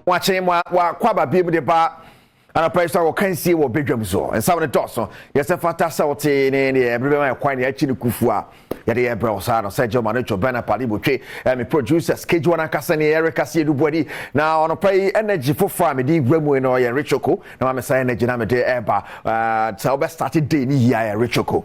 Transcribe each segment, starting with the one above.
watching wa kwaba bi mu de ba ana pressure wo kan sie wo Badwam so and some of the dots so yes fata sauti ne everybody my kwan ya chi ne kufu a ya de ebro sa no Sergio Manacho Bena Palibo twe me producer schedule na kasa ne Eric Asie du body na ono pay energy for farm di gwemu no ye Richoko na ma say energy na me de eba so be started day ni ya Richoko.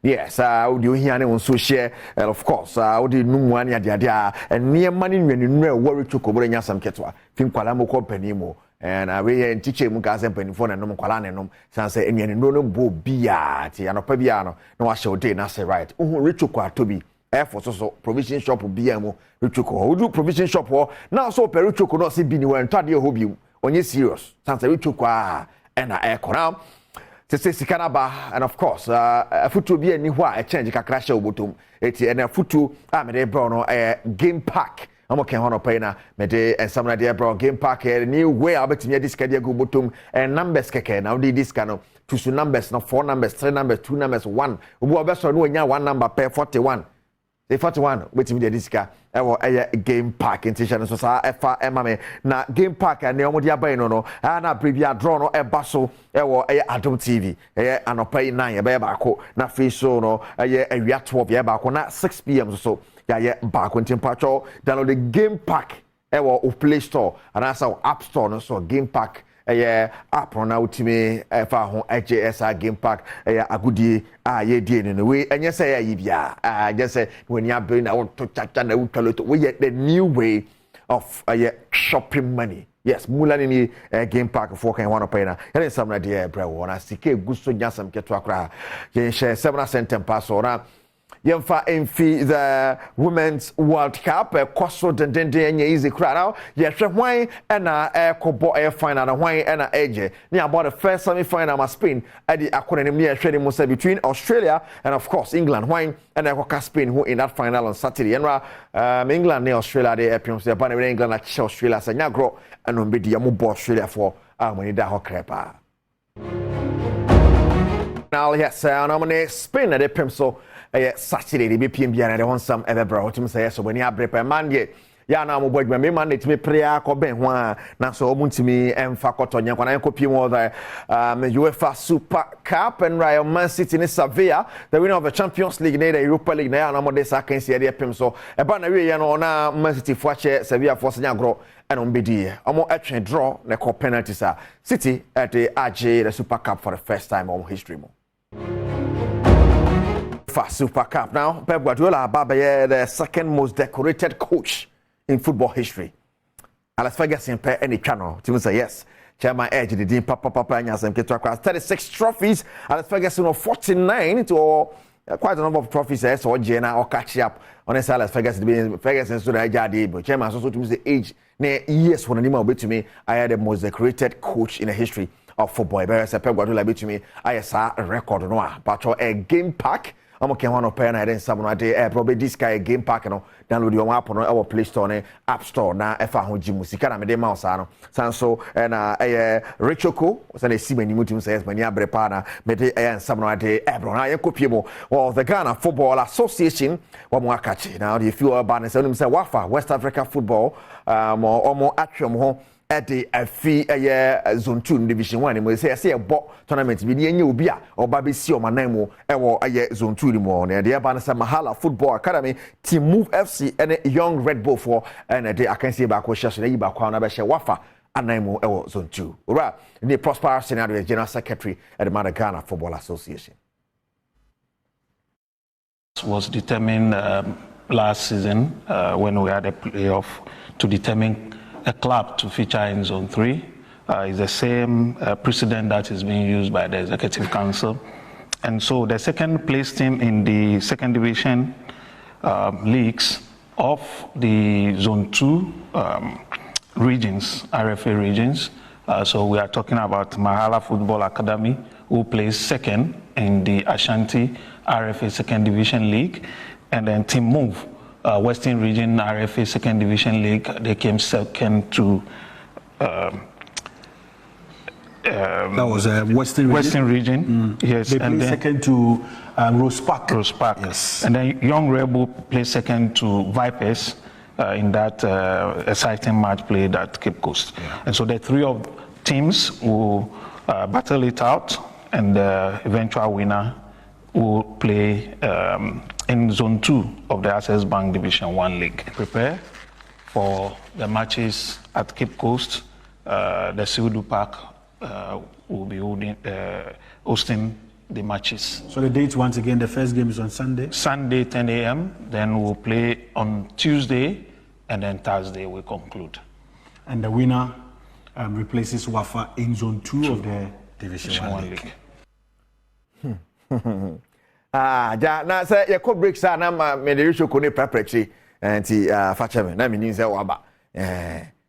Yes, audio here on social, and of course, audio no one ya and near money when you know what to cover in some ketwa. Think Qualamo company mo, and we and teacher Mugazan Penifon and no Qualanum, Sansa and no bo biati and a pabiano, no I shall day, na say right. Richoko to be air force also provision shop of BMO, Richoko, who do provision shop or now so Peruchoko not see Binu and Tadio Hobby on your serious, Sansa Richoko and a air now. To say Sikanaba, and of course, a foot be any why a change a crash of bottom. And a foot to Amade Brono, a game pack. I'm okay on a paina, Mede, and some idea bro game pack, a new way I'll bet me this cadia go bottom and numbers keke. Now, this kind of two numbers, not 4 numbers, 3 numbers, 2 numbers, 1. Who are best on one number per 41. Say 41, wait me this car. A game pack in Tisha and so FMA. Now, game pack and Neomodia Baino, and a previa draw no a bustle, a Adom TV, and a pay 9, a bearbaco, not free so no, a year 12 year back, not 6 p.m. so, yeah, back when Timpacho, download the game pack, of Play Store, and that's our App Store, no so game pack. App on out me fa ho HSR game pack agudi ye die no we enye say ya just say when you bring na to chacha na utalo we the new way of shopping money. Yes, mulani ni game pack for kan one pay na any some na dey bra wona sike gusto nyasam keto akra ye share 7 cent pass ora Yemfa Enfi the Women's World Cup kwaso dendende enye easy crowd now yehwe hwan na ekobo final hwan na eje ni about the first semi final ma Spain adi akonanim ni yehwe ni musa between Australia and of course England hwan na ekoka Spain who in that final on Saturday and England and Australia they appear say ban England na Australia say nyagro and on be di ambo Australia for amani da hokrepa now yes and Spain na they pem so Saturday the BPM biana they want some ever brought him say so when you prepare Monday ya na mo bodwa me man let me prayer ko ben ho a na so omuntimi emfa kotonya kwana kopie mo the UEFA Super Cup and Real Man City in Sevilla the winner of the Champions League the Europa League na na mo de sa kan see dey pem so e ba na we ye no na Man City fo che Sevilla fo senya gro and on bedi omo atwe draw na ko penalties a City at the AJ the Super Cup for the first time in history mo Super Cup now. Pep Guardiola Babaye, the second most decorated coach in football history. Alex Ferguson pay any channel. Tim say yes. Chairman Edge the Dean Papa Nyasem get to across 36 trophies. Alex Ferguson of 49 to quite a number of trophies or Jena or catch up on his Alex Ferguson so that jadi but chairman also to the age near years when anymore to me I had the most decorated coach in the history of football. But Pep Guardiola to me I saw a record no but a game pack I'm okay one open na den some no dey probably this guy game pack no download your app no our Play Store ne App Store na efa ho gi musika na me dey mouse no sanso na Richoko so na si mani mutum say mani abrepa na me dey some no dey bro na ye kopie mo well the Ghana Football Association wa mo akachi now if you are ban say wafa West Africa Football mo atwem ho Eddie Afi Zone 2 Division 1 mo say a bo tournament bi nye obi a oba be si o manan mo ewo Zone 2 ni mo na de ba na say Mahala Football Academy Team Move FC and Young Red Bull for and de akansi ba ko hye so na yi ba kwa na be hye wafa anan mo ewo Zone 2 ora ni Prosper Scenario General Secretary at the Ghana Football Association was determined last season when we had a playoff to determine a club to feature in Zone 3 is the same precedent that is being used by the Executive Council. And so the second place team in the second division leagues of the Zone 2 regions, RFA regions. So we are talking about Mahala Football Academy, who plays second in the Ashanti RFA Second Division League, and then Team Move, Western Region RFA Second Division League, they came second to that was Western Region. Yes, they played second to Rose Park. Rose Park. Yes. And then Young Rebel played second to Vipers, in that exciting match played at Cape Coast. Yeah. And so the three of teams will battle it out, and the eventual winner will play in Zone 2 of the Access Bank Division 1 League. Prepare for the matches at Cape Coast. The Sildu Park will be hosting the matches. So the dates, once again, the first game is on Sunday? Sunday, 10 a.m. Then we'll play on Tuesday, and then Thursday we conclude. And the winner replaces Wafa in Zone 2 of the Division 1 League. Na say you could break sa na me dey show ko ne preparatory anti fache me na me nin say waba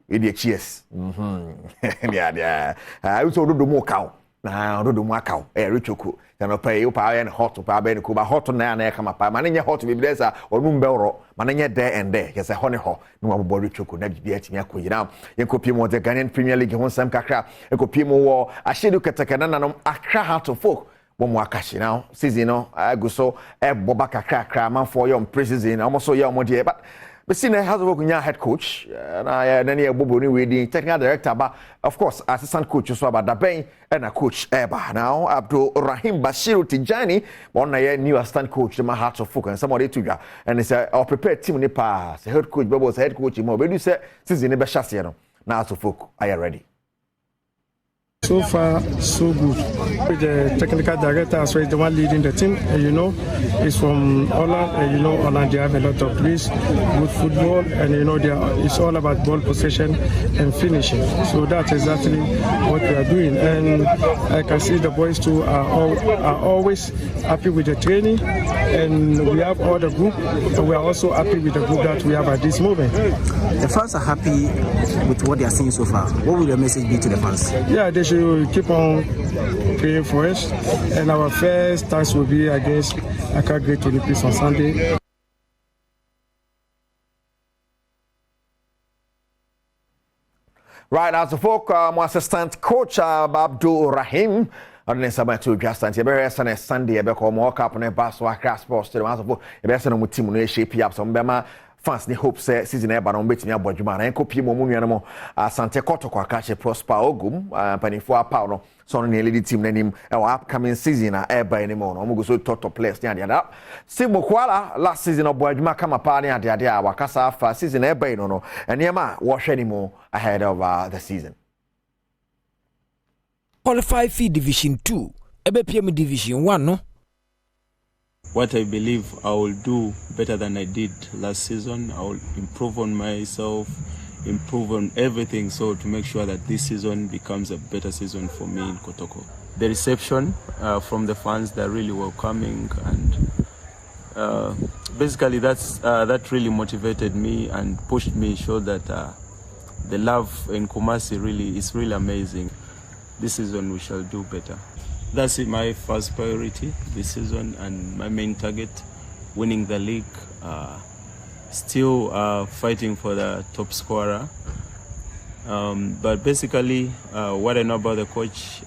we dey cheers yeah I so do mo kaw na do mo akaw richoko na pay you pa and hot pa be ko ba hot na na kama pa ma nye hot be bless onu mbewro ma nye there and there ke say ho ne ho no abobɔ richoko na bi atimi akoyina yenkopie mo the Ghanaian Premier League ho sam kakra yenkopie mo wo ahyedu ketekana nanom Accra Heart of Folk Bomo akashi now season no go so boba kakra man for your pre-season almost so your modie but see na has work nya head coach na na ne bobo ni we di technical director but of course assistant coach so about that ben and a coach eba now Abdul Rahim Bashiru Tijani one na new assistant coach the Heart of Folk and somebody to ya and it's a prepare team ni pa say head coach bobo say head coach mo be do say season ni be chase no na Heart of Folk are you ready? So far, so good. The technical director, as well as the one leading the team, is from Holland. Holland, they have a lot of players, good football, and it's all about ball possession and finishing. So that's exactly what we are doing. And I can see the boys too are always happy with the training, and we have all the group, and we are also happy with the group that we have at this moment. The fans are happy with what they are seeing so far. What will your message be to the fans? Yeah, they should keep on praying for us, and our first task will be against Accra Great Olympics on Sunday. Right, as a folk, my assistant coach Abdul Rahim. On the summer to just and Sunday, Sunday, because more cup on a bus or Accra Sports to the master for the best of the team no shape up some bema. Fans ni hope say season e ba no betimi abodjuma na enkopi mo munua Asante Kotoko akache Prosper Ogum panifo apa no so no lead team nanim e upcoming season na e ba anymore no go so top players ni ade ada Simo Kwala last season abodjuma kama pa ni ade a wakasa afa season e ba no enema wo hwe ni mo ahead of the season. Qualify for Division 2 ebe PM Division 1 no. What I believe I will do better than I did last season. I will improve on myself, improve on everything, so to make sure that this season becomes a better season for me in Kotoko. The reception from the fans, they're really welcoming, and basically that really motivated me and pushed me, showed that the love in Kumasi is really amazing. This season we shall do better. That's my first priority this season, and my main target, winning the league, still fighting for the top scorer. But basically, what I know about the coach,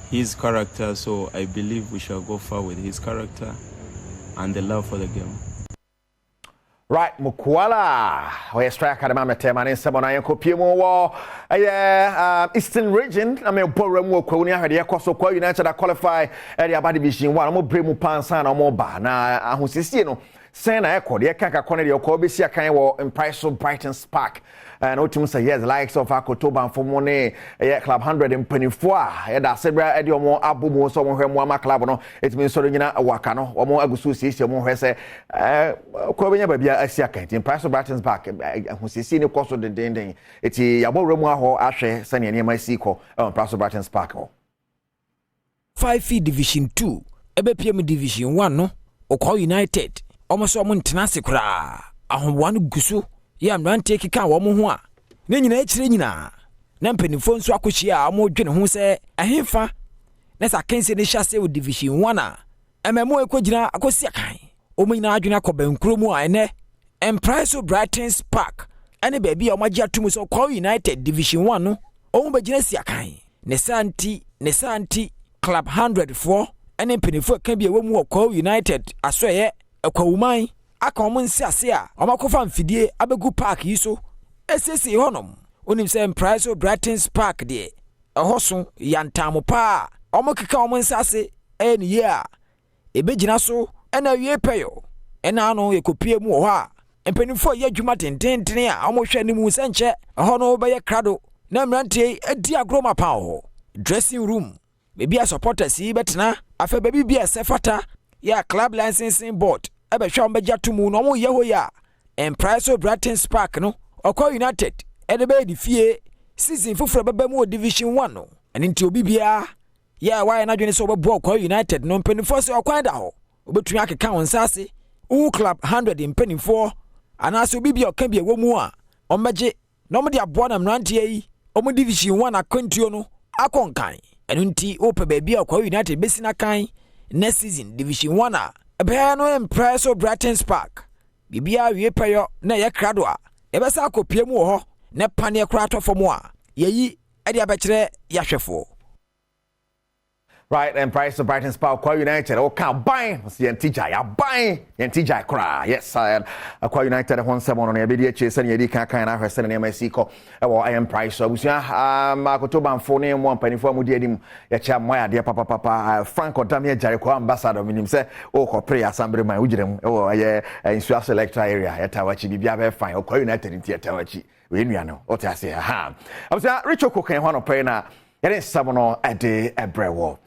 his character, so I believe we shall go far with his character and the love for the game. Right, Mukwala, we strike at the moment, and in Sabona, Kopimo, Eastern region. I mean, Boremu, Konya, had the Koso United that qualify at the Abadi Division 1, more Bremu Pansan or more Bana, Ahusino, Sena Echo, the Kaka Connery, or Kobisia Kayo, and Price of Brighton Spark. And Otum say yes, likes of Akotoba for Monet, Club 100 in Penifua, and Sebra Edio more Abu, so when Wama Club, no, it means Sorina Wakano, or more Agusu, or more say, Kobia Babia Asiaka, in Price of Brighton's back, who sees the cost of the dending. It's Yabo Remo Ashe, Sunny and my sequel on Price of Brighton's Park. 5 feet Division 2, EBPM Division 1, no, Oko United, almost someone Tenasikra, one Gusu. Ya mran take ka wo mo ho a ne nyina ekire nyina na mpanifo nso akohia a mo dwene ho se ahemfa na sa kense ne hyase wo Division 1 a ememo ekogina akosi akan o mo nyina adwene akobankuro mu a ene Price of Brighton Park ane baabi a o magye atum so Kwa United Division 1 no o mo bagina si akan ne santi Club 100 ane mpanifo kan bi e wo mu Kwa United asoye akwawuman aka ɔmo nsiase a ɔmo akɔfa mfidie abegu park yi so esisi hɔnom onim sɛ price of Bratton's Park de ɛhɔ so yantamo pa ɔmo keka ɔmo nsase ɛne ye a ebegyina so ɛna wie pɛyo ɛna no yɛkopie mu wɔ hɔ a mpanimfo yɛ adwuma tententen a ɔmo hwɛ ne mu sɛnkyɛ ɛhɔ no bɛyɛ krado na mmeranteɛ adi agroma pa hɔ dressing room bebi a supporters yi betena afa bebi bia sefata ya club licensing board ebehwe on begya tomu no mo ye ho ya en price of Bratton's Park no Okwa United edebe di fie season fufuro beba mu division 1 no eni nti obi bia ya why na dwene so obebo Okwa United no mpenifo se okwan da ho obetumi akeka won sase u club 100 mpenifo anase obi bia oka bia womu a ommeje no mo de aboa na mrantie yi omo division 1 akwantuo no akonkan enunti ope baby Okwa United besina kan next season division 1 a ebe no impress of Bratton's Park bibia wie payo na ye krado a ebesa akopie mu ho ne pane kra atofo mu a yeyi e dia bekire yahwefo. Right, and price of Bratton's Park, Okwa United, oh, can't buy, TJ, I buy, TJ cry. Yes, Okwa United, 1-7 on the BDH, and Yedi can't kind of have sent an MSC, or I am price. So, Marco Toban, 4 name, 1 penny for Mudiadim, Yacha, Maya, dear Papa, Franco Damia, Jericho, ambassador, meaning say, oh, pray, assembly, my Ujim, oh, yeah, in Swiss Electra area, at Tawachi, Bibia, fine, Okwa United in Tawachi, we know, what I say, I was Richard Cook and one of Pena. It is someone at the Badwam.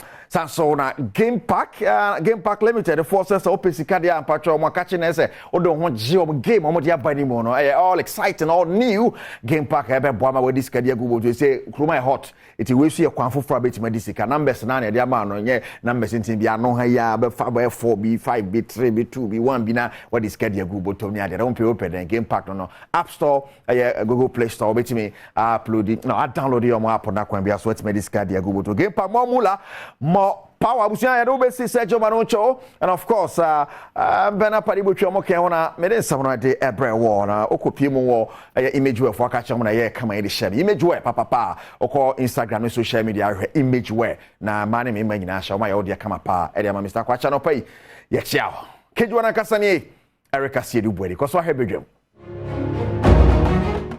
So na Game Park Limited, the forces open Sikadia and Patro Makachinese, or don't want Geo game, or Mono, all exciting, all new Game Park, Badwam with this Kadia Google to say, Kruma hot. It will see a Quanfu Frabit Medicica, numbers 9, the amount, yeah, numbers in Timbia, no higher, but 4B, 5B, 3B, 2B, 1B, now, what is Kadia Google to me, they don't pay open and Game Park, no, App Store, Google Play Store, bet me, upload it, no, I download your app on that one, be a sweat Medicica, Google to Game Park, more mula, more power busia ya dobe si Sergio Manoncho and of course bena padibu chwa ke hona mede samono de Badwam na okopie mu wo image we for catch na ye kama ye share image we papa oko Instagram and social media image we na mane me manyina sha ma ye ode kama pa e de ma Mr. Kwacha no pai ye chiao kejwana kasani Erica Siedu Bwedi ko so ha Badwam